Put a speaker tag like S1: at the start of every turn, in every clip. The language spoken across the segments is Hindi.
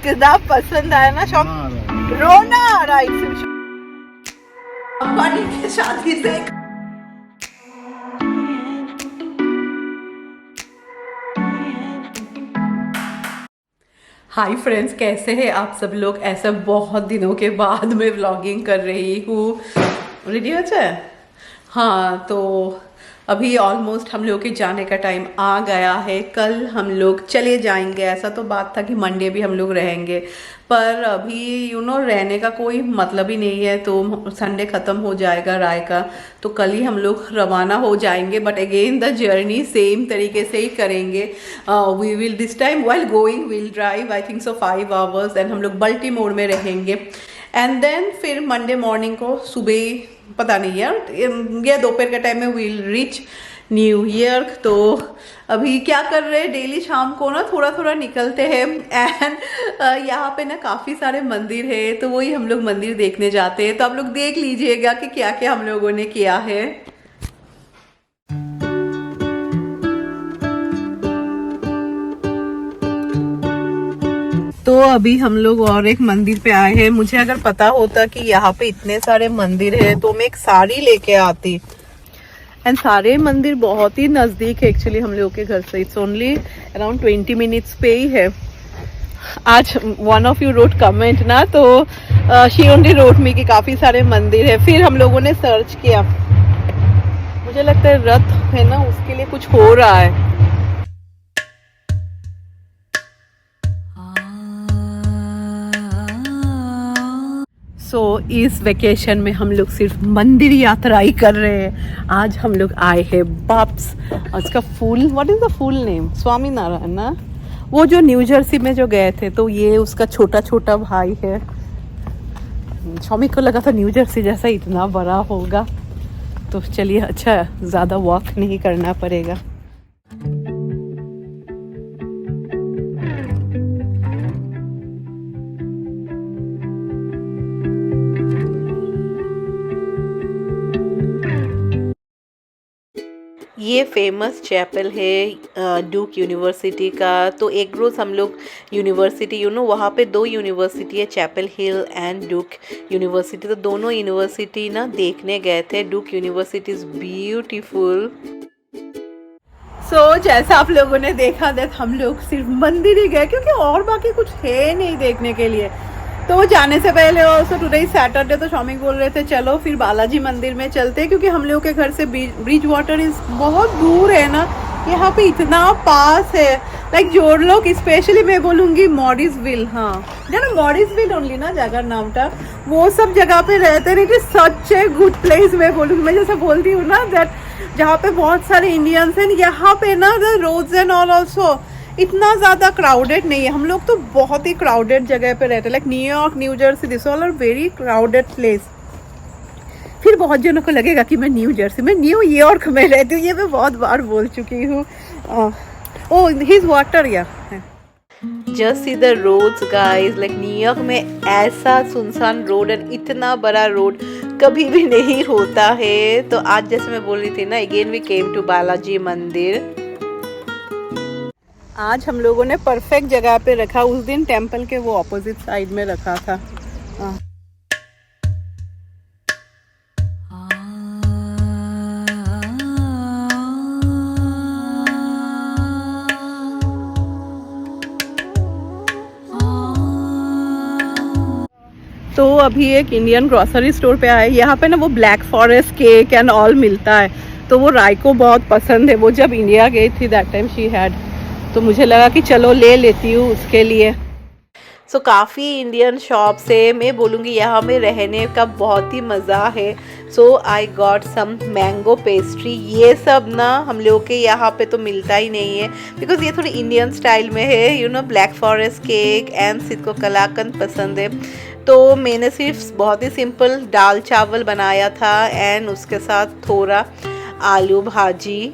S1: कितना पसंद आया ना शॉप, रोना आ रहा है अंबानी की शादी से। हाय फ्रेंड्स, कैसे हैं आप सब लोग। ऐसा बहुत दिनों के बाद मैं व्लॉगिंग कर रही हूँ। रेडी हो जाए। हाँ, तो अभी ऑलमोस्ट हम लोग के जाने का टाइम आ गया है। कल हम लोग चले जाएंगे। ऐसा तो बात था कि मंडे भी हम लोग रहेंगे, पर अभी रहने का कोई मतलब ही नहीं है। तो संडे ख़त्म हो जाएगा राय का, तो कल ही हम लोग रवाना हो जाएंगे। But again the journey same तरीके से ही करेंगे। We will this time while going will drive I think so 5 hours and हम लोग बल्टीमोर में रहेंगे। एंड देन फिर मंडे मॉर्निंग को सुबह पता नहीं यार, ये दोपहर के टाइम में विल रीच न्यू ईयर। तो अभी क्या कर रहे हैं, डेली शाम को ना थोड़ा थोड़ा निकलते हैं। एंड यहाँ पे ना काफ़ी सारे मंदिर है, तो वही हम लोग मंदिर देखने जाते हैं। तो आप लोग देख लीजिएगा कि क्या क्या हम लोगों ने किया है। तो अभी हम लोग और एक मंदिर पे आए हैं। मुझे अगर पता होता कि यहाँ पे इतने सारे मंदिर है तो मैं एक साड़ी लेके आती। एंड सारे मंदिर बहुत ही नज़दीक है एक्चुअली हम लोगों के घर से। इट्स ओनली अराउंड 20 मिनट्स पे ही है। आज one of you wrote comment ना, तो शी ओनली रोट मी कि काफ़ी सारे मंदिर है। फिर हम लोगों ने सर्च किया, मुझे लगता है रथ है ना, उसके लिए कुछ हो रहा है। इस वेकेशन में हम लोग सिर्फ मंदिर यात्रा ही कर रहे हैं। आज हम लोग आए हैं बाप्स, उसका full what is the full name, Swami Narayan ना, वो जो न्यू जर्सी में जो गए थे, तो ये उसका छोटा छोटा भाई है। स्वामी को लगा था न्यू जर्सी जैसा इतना बड़ा होगा। तो चलिए, अच्छा ज़्यादा वॉक नहीं करना पड़ेगा। ये फेमस चैपल है ड्यूक यूनिवर्सिटी का। तो एक रोज़ हम लोग यूनिवर्सिटी वहाँ पे 2 यूनिवर्सिटी है, Chapel Hill and Duke University. तो दोनों यूनिवर्सिटी ना देखने गए थे। Duke University is beautiful. जैसा आप लोगों ने देखा था, हम लोग सिर्फ मंदिर ही गए क्योंकि और बाकी कुछ है नहीं देखने के लिए। तो जाने से पहले ऑल्सो टुडे सैटरडे, तो स्वामी बोल रहे थे चलो फिर बालाजी मंदिर में चलते, क्योंकि हम लोग के घर से ब्रिज वाटर इज बहुत दूर है ना, यहाँ पे इतना पास है। लाइक जोड़ लोग, स्पेशली मैं बोलूँगी मॉरिसविल, हाँ जाना मॉरिसविल ओनली ना जगह नाम था, वो सब जगह पे रहते नहीं। सच ए गुड प्लेस मैं बोलूँगी। मैं जैसे बोलती हूँ ना दैट जहाँ पे बहुत सारे इंडियंस हैं, यहाँ पे ना the roads and all also इतना ज़्यादा क्राउडेड नहीं है। हम लोग तो बहुत ही क्राउडेड जगह पे रहते हैं, like New York, New Jersey, this all are very crowded place. फिर बहुत जनों को लगेगा कि मैं न्यू जर्सी में, न्यूयॉर्क में रहती हूँ। ये मैं बहुत बार बोल चुकी हूँ। ओह हिज वाटर या just see the roads guys. Like New York में ऐसा सुनसान रोड एंड इतना बड़ा रोड कभी भी नहीं होता है। तो आज जैसे मैं बोल रही थी ना, again we came to Balaji मंदिर। आज हम लोगों ने परफेक्ट जगह पे रखा। उस दिन टेंपल के वो ऑपोजिट साइड में रखा था। तो अभी एक इंडियन ग्रोसरी स्टोर पे आए। यहाँ पे ना वो black forest cake and all मिलता है। तो वो राय को बहुत पसंद है। वो जब इंडिया गई थी दैट टाइम शी हैड, तो मुझे लगा कि चलो ले लेती हूँ उसके लिए। काफ़ी इंडियन शॉप्स है। मैं बोलूँगी यहाँ में रहने का बहुत ही मज़ा है। I got some mango pastry. ये सब ना हम लोग के यहाँ पे तो मिलता ही नहीं है, बिकॉज ये थोड़ी इंडियन स्टाइल में है। ब्लैक फॉरेस्ट केक एंड सिद को कलाकंद पसंद है। तो मैंने सिर्फ बहुत ही सिंपल दाल चावल बनाया था एंड उसके साथ थोड़ा आलू भाजी।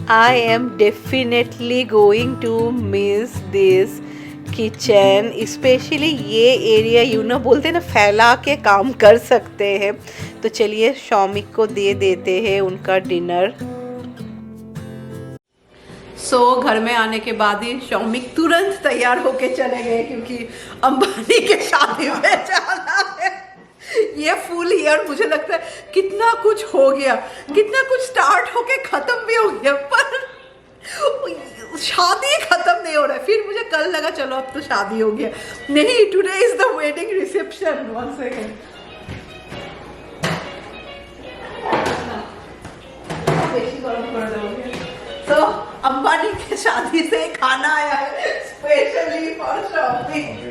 S1: I am definitely going to miss this kitchen, specially ये एरिया बोलते हैं ना, फैला के काम कर सकते हैं। तो चलिए शौमिक को दे देते हैं उनका डिनर। घर में आने के बाद ही शौमिक तुरंत तैयार होके चले गए क्योंकि अंबानी के शादी में जाना है। ये फुल ईयर मुझे लगता है कितना कुछ हो गया, कितना कुछ स्टार्ट होके खत्म भी हो गया, पर शादी खत्म नहीं हो रहा है। फिर मुझे कल लगा चलो अब तो शादी हो गया, नहीं, today is the wedding reception. 1 second, तो अंबानी के शादी से खाना आया है स्पेशली फॉर शॉपिंग।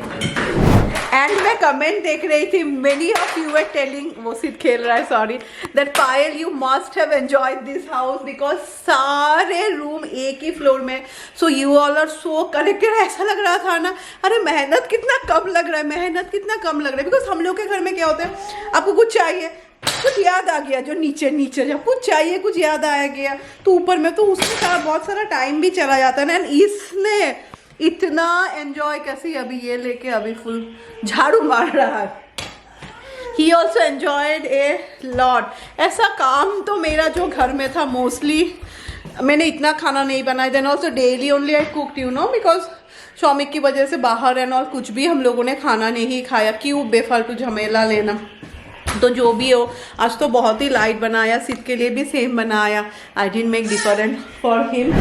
S1: एंड मैं कमेंट देख रही थी, many of you were telling, वो सिर्फ खेल रहा है sorry, that Payal you must have enjoyed this house because सारे रूम एक ही फ्लोर में, so you all are so connected. ऐसा लग रहा था ना, अरे मेहनत कितना कम लग रहा है, मेहनत कितना कम लग रहा है। बिकॉज हम लोग के घर में क्या होता है, आपको कुछ चाहिए, कुछ याद आ गया जो नीचे जब कुछ चाहिए, कुछ याद आया गया तो ऊपर में, तो उसके साथ बहुत सारा टाइम भी चला जाता है ना। एंड इसने इतना एंजॉय कैसे, अभी ये लेके अभी फुल झाड़ू मार रहा है। He also enjoyed a lot. ऐसा काम तो मेरा जो घर में था मोस्टली मैंने इतना खाना नहीं बनाया। Then also daily only I cooked, you know, because Shoumik की वजह से बाहर एंड और कुछ भी हम लोगों ने खाना नहीं खाया, क्यों बेफालतू झमेला लेना। तो जो भी हो, आज तो बहुत ही लाइट बनाया, सिद्ध के लिए भी सेम बनाया। I didn't make different for him.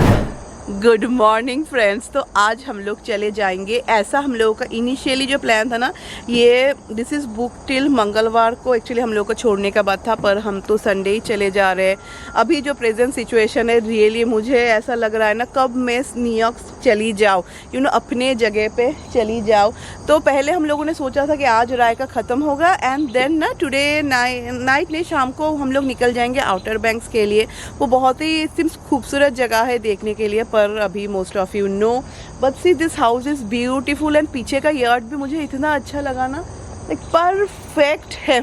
S1: Good morning friends. तो आज हम लोग चले जाएंगे, ऐसा हम लोगों का इनिशियली जो प्लान था ना, ये दिस इज़ बुक टिल मंगलवार को एक्चुअली हम लोग को छोड़ने का बात था, पर हम तो संडे ही चले जा रहे हैं। अभी जो प्रेजेंट सिचुएशन है, रियली मुझे ऐसा लग रहा है ना, कब मैं न्यूयॉर्क चली जाऊँ, यू नो, अपने जगह पे चली जाऊँ। तो पहले हम लोगों ने सोचा था कि आज राय का ख़त्म होगा एंड देन ना टुडे नाइट नहीं, शाम को हम लोग निकल जाएंगे आउटर बैंक्स के लिए। वो बहुत ही सिम्स खूबसूरत जगह है देखने के लिए, पर अभी most of you know, but see this house is beautiful. And पीछे का यार्ड भी मुझे इतना अच्छा लगा ना, लाइक परफेक्ट है।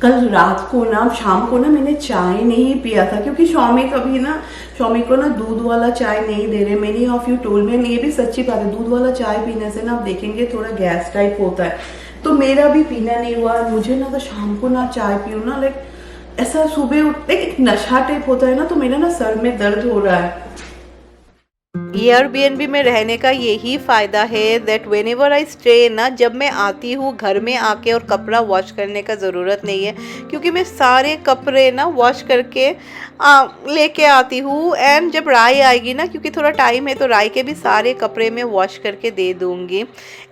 S1: कल रात को ना, शाम को ना, मैंने चाय नहीं पिया था क्योंकि शौमिक को ना दूध वाला चाय नहीं दे रहे। Many of you told me, ये भी सच्ची बात है, दूध वाला चाय पीने से ना आप देखेंगे थोड़ा गैस टाइप होता है, तो मेरा भी पीना नहीं हुआ। मुझे ना तो शाम को ना चाय पीऊँ ना, लाइक ऐसा सुबह उठ एक नशा टाइप होता है ना, तो मेरा ना सर में दर्द हो रहा है। एयरबीएनबी में रहने का यही फ़ायदा है that when ever I stay ना, जब मैं आती हूँ घर में आके और कपड़ा वॉश करने का ज़रूरत नहीं है, क्योंकि मैं सारे कपड़े ना वॉश करके लेके आती हूँ। एंड जब राय आएगी ना, क्योंकि थोड़ा टाइम है, तो राय के भी सारे कपड़े मैं वॉश करके दे दूँगी।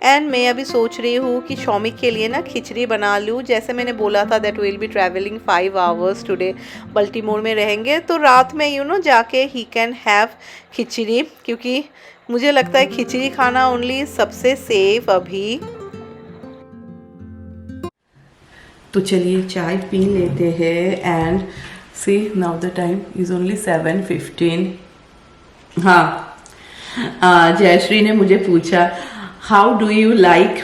S1: एंड मैं अभी सोच रही हूँ कि शौमिक के लिए ना खिचड़ी बना लूँ। जैसे मैंने बोला था that will be travelling 5 hours today, Baltimore में रहेंगे, तो रात में यू नो जाके ही कैन हैव खिचड़ी, क्योंकि मुझे लगता है खिचड़ी खाना ओनली सबसे सेफ अभी। तो चलिए चाय पी लेते हैं। And see now the time is only 7:15। हाँ, जयश्री ने मुझे पूछा how do you like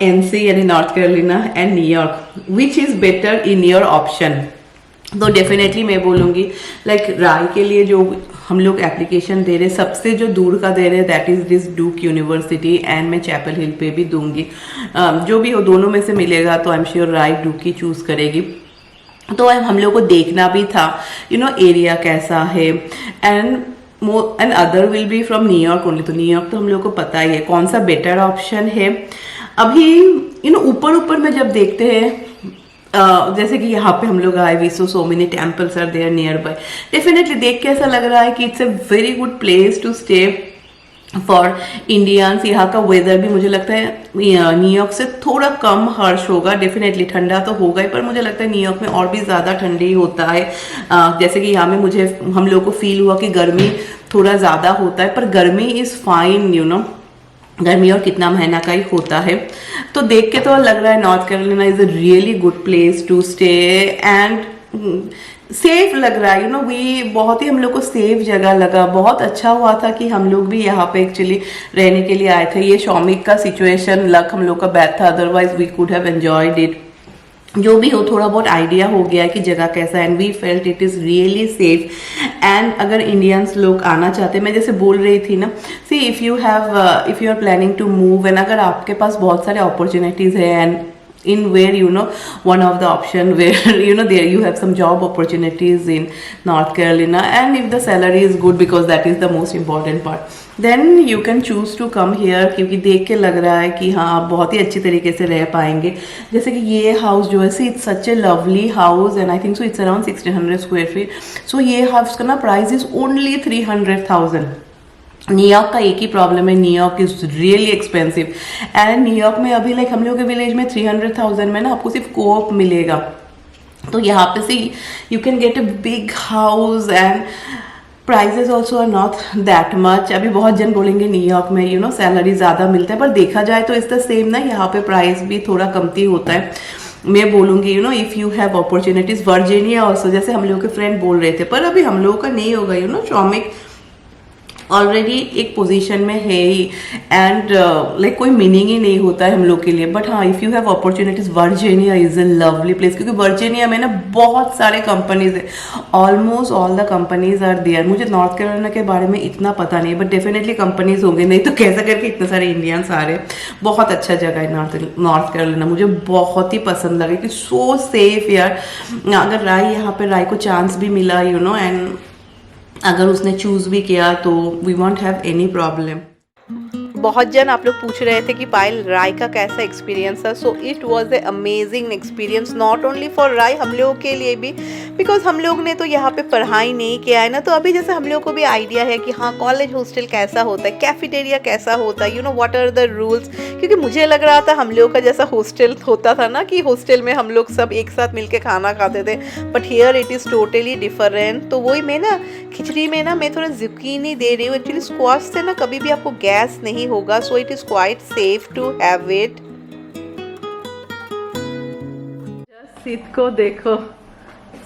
S1: NC यानी North Carolina and New York, which is better in your option. तो डेफिनेटली मैं बोलूँगी लाइक राय के लिए जो हम लोग एप्लीकेशन दे रहे, सबसे जो दूर का दे रहे, that is this Duke University, and मैं चैपल हिल पे भी दूंगी। जो भी हो दोनों में से मिलेगा तो I am sure Rai Duke ही चूज़ करेगी। तो हम लोग को देखना भी था, यू नो, एरिया कैसा है, and other will be from New York only. तो न्यूयॉर्क तो हम लोग को पता ही है कौन सा बेटर ऑप्शन है। अभी यू नो ऊपर में जब देखते हैं, जैसे कि यहाँ पे हम लोग आए, we so many temples are there nearby, definitely देख के ऐसा लग रहा है कि it's a very good place to stay for Indians. यहाँ का वेदर भी मुझे लगता है न्यूयॉर्क से थोड़ा कम हार्श होगा, डेफिनेटली ठंडा तो होगा ही, पर मुझे लगता है न्यूयॉर्क में और भी ज़्यादा ठंडी होता है। जैसे कि यहाँ में हम लोग को फील हुआ कि गर्मी थोड़ा ज़्यादा होता है, पर गर्मी इज़ फाइन, यू नो, गर्मी और कितना महीना का ही होता है। तो देख के तो लग रहा है North Carolina is a really good place to stay and safe लग रहा है, यू नो, बहुत ही हम लोग को सेफ जगह लगा। बहुत अच्छा हुआ था कि हम लोग भी यहाँ पे एक्चुअली रहने के लिए आए थे। ये शौमिक का सिचुएशन लक हम लोग का बैड था, otherwise we could have enjoyed it. जो भी हो, थोड़ा बहुत आइडिया हो गया कि जगह कैसा है, and we felt it is really safe. And अगर इंडियंस लोग आना चाहते हैं, मैं जैसे बोल रही थी ना, if you are planning to move, and अगर आपके पास बहुत सारे अपॉर्चुनिटीज़ है, and
S2: in where one of the option where there you have some job opportunities in North Carolina, and if the salary is good, because that is the most important part, then you can choose to come here, क्योंकि देख के लग रहा है कि हाँ आप बहुत ही अच्छी तरीके से रह पाएंगे। जैसे कि ये हाउस जो है see it's such a lovely house and I think so it's around 1600 square feet. So ये हाउस का ना प्राइस इज ओनली 300,000। न्यूयॉर्क का एक ही प्रॉब्लम है, New York is really expensive, and New York में अभी लाइक हम लोग के विलेज में 300,000 में ना आपको सिर्फ कोऑप मिलेगा। तो यहाँ पे से you can get a big house and prices also are not that much. अभी बहुत जन बोलेंगे न्यूयॉर्क में सैलरी ज़्यादा मिलता है, पर देखा जाए तो इट्स द सेम ना, यहाँ पे प्राइस भी थोड़ा कमती होता है। मैं बोलूँगी if you have opportunities Virginia also, जैसे हम लोग के फ्रेंड बोल रहे थे, पर अभी हम लोगों का नहीं होगा। शॉमिक ऑलरेडी एक पोजीशन में है ही, एंड लाइक कोई मीनिंग ही नहीं होता है हम लोग के लिए। बट हाँ, if you have opportunities, Virginia is a lovely place, क्योंकि वर्जीनिया में ना बहुत सारे कंपनीज है, almost all the companies are there. मुझे नॉर्थ कैरोलिना के बारे में इतना पता नहीं, बट डेफिनेटली कंपनीज होंगे, नहीं तो कैसा करके इतने सारे इंडियंस आ रहे। बहुत अच्छा जगह है नॉर्थ कैरोलिना, मुझे बहुत ही पसंद लगे कि सो सेफ यार। अगर राय यहाँ पे राय को चांस भी मिला एंड अगर उसने चूज भी किया तो we won't have any problem.
S1: बहुत जन आप लोग पूछ रहे थे कि पायल राय का कैसा एक्सपीरियंस था। So it was a amazing experience, not only for Rai, हम लोगों के लिए भी, बिकॉज हम लोग ने तो यहाँ पे पढ़ाई नहीं किया है ना। तो अभी जैसे हम लोग को भी आइडिया है कि हाँ कॉलेज हॉस्टल कैसा होता है, कैफेटेरिया कैसा होता है, व्हाट आर द रूल्स। क्योंकि मुझे लग रहा था हम लोग का जैसा हॉस्टल होता था ना, कि हॉस्टल में हम लोग सब एक साथ मिलके खाना खाते थे, but here it is totally different. तो वही मैं ना खिचड़ी में ना मैं थोड़ा जुकीनी दे रही हूँ। एक्चुअली स्क्वाश से ना कभी भी आपको गैस नहीं होगा, so it is quite safe to have it. Sid को देखो,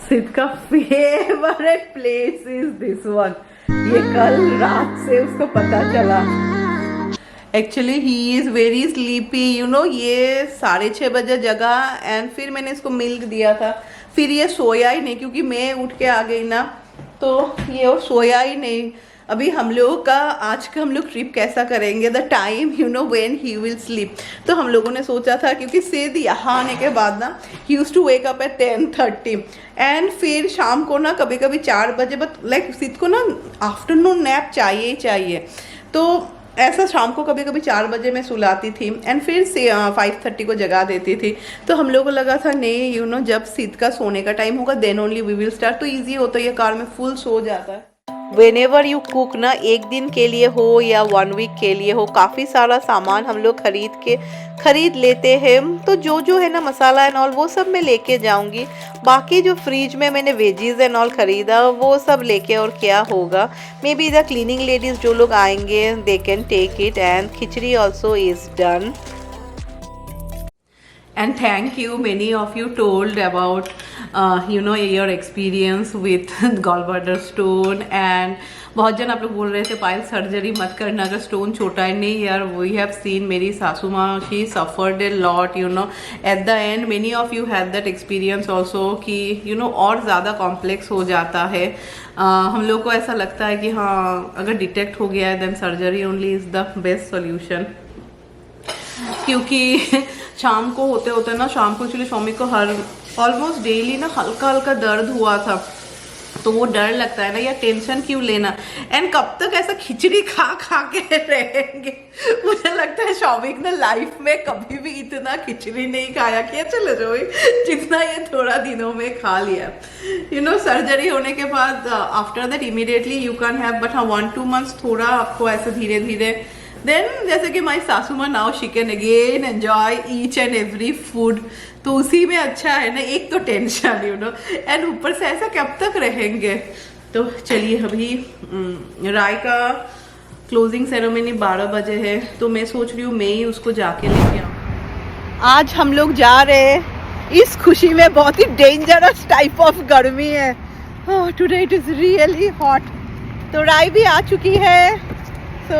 S1: सिद का favourite place is this one. ये कल रात से उसको पता चला। Actually he is very sleepy, ये 6:30 बजे जगा, एंड फिर मैंने इसको मिल्क दिया था, फिर ये सोया ही नहीं, क्योंकि मैं उठ के आ गई ना, तो ये और सोया ही नहीं। अभी हम लोग का आज का हम लोग ट्रिप कैसा करेंगे, the time when he will sleep. तो हम लोगों ने सोचा था, क्योंकि सिद यहाँ आने के बाद ना ही used to wake up at 10:30, and फिर शाम को ना कभी कभी 4 बजे, बट लाइक सिद को ना आफ्टरनून नैप चाहिए ही चाहिए। तो ऐसा शाम को कभी कभी 4 बजे मैं सुलाती थी, एंड फिर से 5:30 को जगा देती थी। तो हम लोगों को लगा था नहीं जब सिद का सोने का टाइम होगा then only we will start. तो ईजी होता है, ये कार में फुल सो जाता है। Whenever you cook ना, एक दिन के लिए हो या 1 वीक के लिए हो, काफ़ी सारा सामान हम लोग खरीद लेते हैं। तो जो है ना मसाला एंड ऑल वो सब मैं लेके जाऊंगी। बाकी जो फ्रिज में मैंने वेजीज एंड ऑल ख़रीदा वो सब लेके और क्या होगा। Maybe the cleaning ladies जो लोग आएंगे they can take it, and khichdi also is done.
S2: And thank you, many of you told about your experience with gallbladder stone, and बहुत जन आप लोग बोल रहे थे पायल सर्जरी मत करना अगर स्टोन छोटा है। नहीं यार, वी हैव सीन मेरी सासू माँ, she suffered a lot at the end. Many of you have that experience also कि और ज़्यादा कॉम्प्लेक्स हो जाता है। हम लोग को ऐसा लगता है कि हाँ अगर डिटेक्ट हो गया है then surgery only is the best solution. क्योंकि शाम को होते होते ना, शाम को एक्चुअली स्वामी को हर ऑलमोस्ट डेली ना हल्का हल्का दर्द हुआ था, तो वो डर लगता है ना, या टेंशन क्यों लेना, एंड कब तक ऐसा खिचड़ी खा के रहेंगे। मुझे लगता है शौमिक ने लाइफ में कभी भी इतना खिचड़ी नहीं खाया कि चलो जो जितना ये थोड़ा दिनों में खा लिया। सर्जरी होने के बाद after that immediately you can have, but हाँ 1-2 मंथ्स थोड़ा आपको ऐसे धीरे धीरे। देन जैसे कि माई सासू माँ now she can again enjoy each and every food, तो उसी में अच्छा है ना, एक तो टेंशन एंड ऊपर से ऐसा कब तक रहेंगे। तो चलिए अभी राय का क्लोजिंग सेरेमनी 12 बजे है, तो मैं सोच रही हूँ मैं ही उसको जाके लेके आऊँ। आज हम लोग जा रहे हैं इस खुशी में, बहुत ही डेंजरस टाइप ऑफ गर्मी है। Today it is really hot. तो राय भी आ चुकी है। So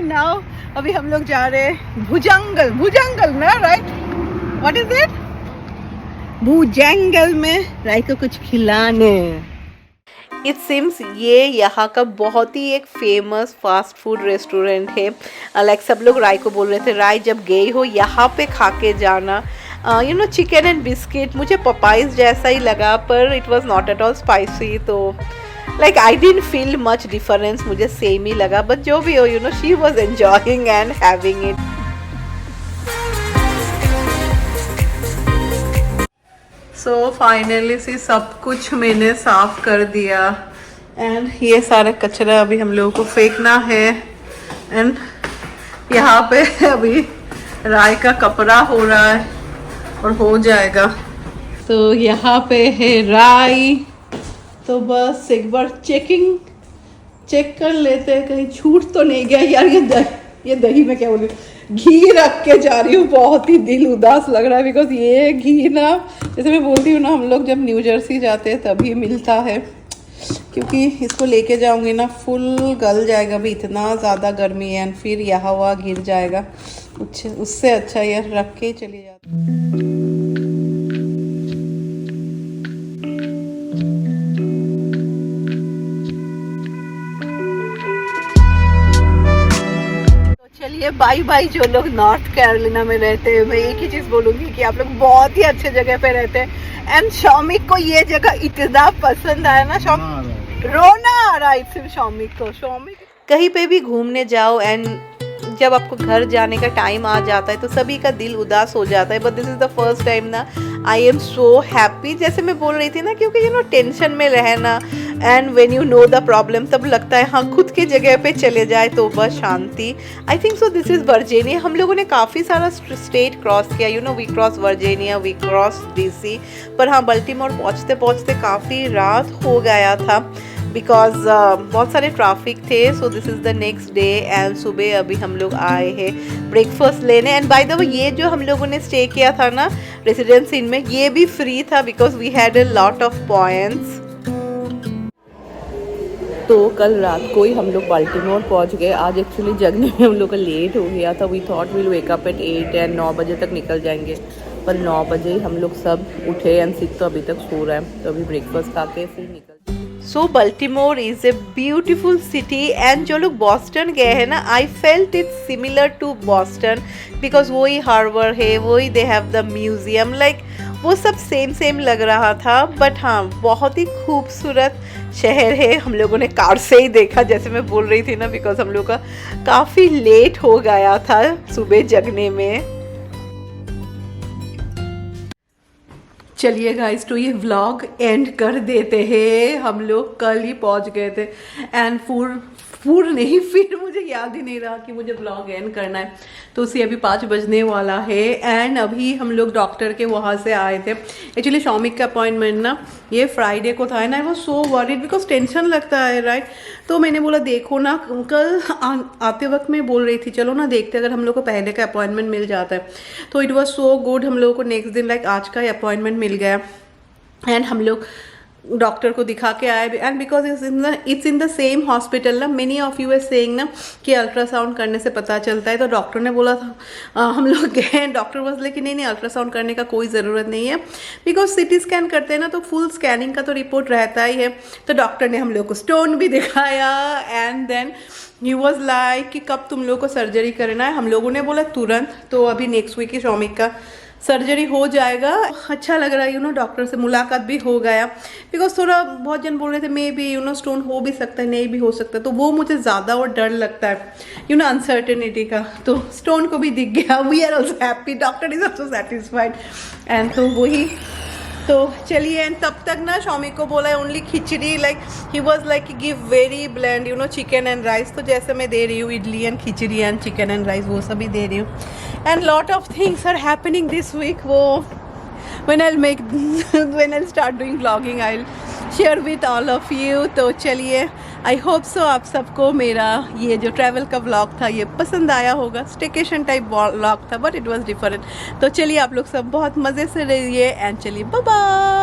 S2: now अभी हम लोग जा रहे हैं भुजंगल ना, राइट? What is it? भुजंगल में राय को कुछ खिलाने।
S1: इट सिम्स ये यहाँ का बहुत ही एक फेमस फास्ट फूड रेस्टोरेंट है। लाइक सब लोग राय को बोल रहे थे, राय जब गई हो यहाँ पे खा के जाना। You know chicken and biscuit मुझे पपाइज जैसा ही लगा, पर it was not at all spicy. तो like I didn't feel much difference, मुझे सेम ही लगा। बट जो भी हो, you know she was enjoying and having it. So finally see सब कुछ मैंने साफ कर दिया एंड ये सारा कचरा अभी हम लोगों को फेंकना है। एंड यहाँ पे अभी राय का कपड़ा हो रहा है और हो जाएगा। तो यहाँ पे है राय, तो बस एक बार चेक कर लेते हैं कहीं छूट तो नहीं गया। यार ये दही में क्या बोलूं, घी रख के जा रही हूँ, बहुत ही दिल उदास लग रहा है। बिकॉज ये घी ना, जैसे मैं बोलती हूँ ना, हम लोग जब न्यू जर्सी जाते हैं तभी मिलता है, क्योंकि इसको लेके जाऊंगी ना फुल गल जाएगा। अभी इतना ज़्यादा गर्मी है एंड फिर यहाँ हुआ गिर जाएगा। उससे अच्छा ये रख के चली जाती। चलिए बाय बाय जो लोग नॉर्थ कैरोलिना में रहते हैं। मैं एक ही चीज बोलूंगी कि आप लोग बहुत ही अच्छे जगह पे रहते हैं। एंड शौमिक को ये जगह इतना पसंद आया ना, शौमिक रोना आ रहा है सिर्फ शौमिक को। शौमिक कहीं पे भी घूमने जाओ एंड जब आपको घर जाने का टाइम आ जाता है तो सभी का दिल उदास हो जाता है। But this is the first time ना आई एम सो हैप्पी। जैसे मैं बोल रही थी ना, क्योंकि यू नो टेंशन में रहना and when you know the problem तब लगता है हाँ खुद की जगह पे चले जाए तो बस शांति। I think so this is Virginia. हम लोगों ने काफ़ी सारा स्टेट क्रॉस किया, you know we cross Virginia, we cross DC. पर हाँ बल्टीमोर पहुँचते पहुँचते काफ़ी रात हो गया था बिकॉज बहुत सारे ट्रैफिक थे। So this is the next day and सुबह अभी हम लोग आए हैं ब्रेकफास्ट लेने। एंड बाय द वे ये जो हम लोगों ने स्टे किया था ना रेसिडेंस इन में, ये भी फ्री था because we had a lot of points. तो कल रात को ही हम लोग बाल्टीमोर पहुंच गए। आज एक्चुअली जगने में हम लोग का लेट हो गया था। We thought will wake up at 8 and 9 बजे तक निकल जाएंगे, पर 9 बजे ही हम लोग सब उठे एंड सिक तो अभी तक सो रहा है। तो अभी ब्रेकफास्ट खा के फिर निकल। So Baltimore is a beautiful city and जो लोग बॉस्टन गए हैं ना, I felt it similar to Boston because वही हार्बर है, वही they have the museum, like वो सब सेम लग रहा था। बट हाँ बहुत ही खूबसूरत शहर है। हम लोगों ने कार से ही देखा, जैसे मैं बोल रही थी ना, बिकॉज हम लोग का काफ़ी लेट हो गया था सुबह जगने में। चलिए गाइस तो ये व्लॉग एंड कर देते हैं। हम लोग कल ही पहुंच गए थे एंड फूड नहीं, फिर मुझे याद ही नहीं रहा कि मुझे व्लॉग एंड करना है। तो उसे अभी 5 बजने वाला है एंड अभी हम लोग डॉक्टर के वहाँ से आए थे। एक्चुअली शौमिक का अपॉइंटमेंट ना ये फ्राइडे को था ना, I was so worried because tension लगता है राइट। तो मैंने बोला देखो ना, कल आते वक्त मैं बोल रही थी चलो ना देखते अगर हम लोग को पहले का अपॉइंटमेंट मिल जाता है। तो इट वॉज सो गुड, हम लोगों को नेक्स्ट दिन लाइक आज का अपॉइंटमेंट मिल गया एंड हम लोग डॉक्टर को दिखा के आए। And because it's in the same hospital ना, many of you are saying ना कि अल्ट्रासाउंड करने से पता चलता है। तो डॉक्टर ने बोला था हम लोग गए, डॉक्टर बोले कि नहीं अल्ट्रासाउंड करने का कोई ज़रूरत नहीं है बिकॉज सिटी स्कैन करते हैं ना तो फुल स्कैनिंग का तो रिपोर्ट रहता ही है। तो डॉक्टर ने हम लोग को स्टोन भी दिखाया and then he was like कि कब तुम लोग को सर्जरी करना है। हम लोगों ने बोला तुरंत। तो अभी नेक्स्ट वीक ही शौमिक का सर्जरी हो जाएगा। अच्छा लग रहा है, यू नो डॉक्टर से मुलाकात भी हो गया बिकॉज थोड़ा बहुत जन बोल रहे थे may be you know stone हो भी सकता है, नहीं भी हो सकता है। तो वो मुझे ज़्यादा और डर लगता है यू नो अनसर्टेनिटी का। तो स्टोन को भी दिख गया, we are also happy, doctor is also satisfied and तो वही। तो चलिए एंड तब तक ना शौमिक को बोला है only khichdi, like he was like give very bland you know chicken and rice. तो जैसे मैं दे रही हूँ idli and khichdi and chicken and rice वो सभी दे रही हूँ। And lot of things are happening this week. वो when I'll start doing vlogging I'll share with all of you। तो चलिए आई होप सो आप सबको मेरा ये जो ट्रैवल का व्लॉग था ये पसंद आया होगा। स्टेकेशन टाइप व्लॉग था बट इट वाज डिफरेंट। तो चलिए आप लोग सब बहुत मज़े से रहिए एंड चलिए बाय बाय।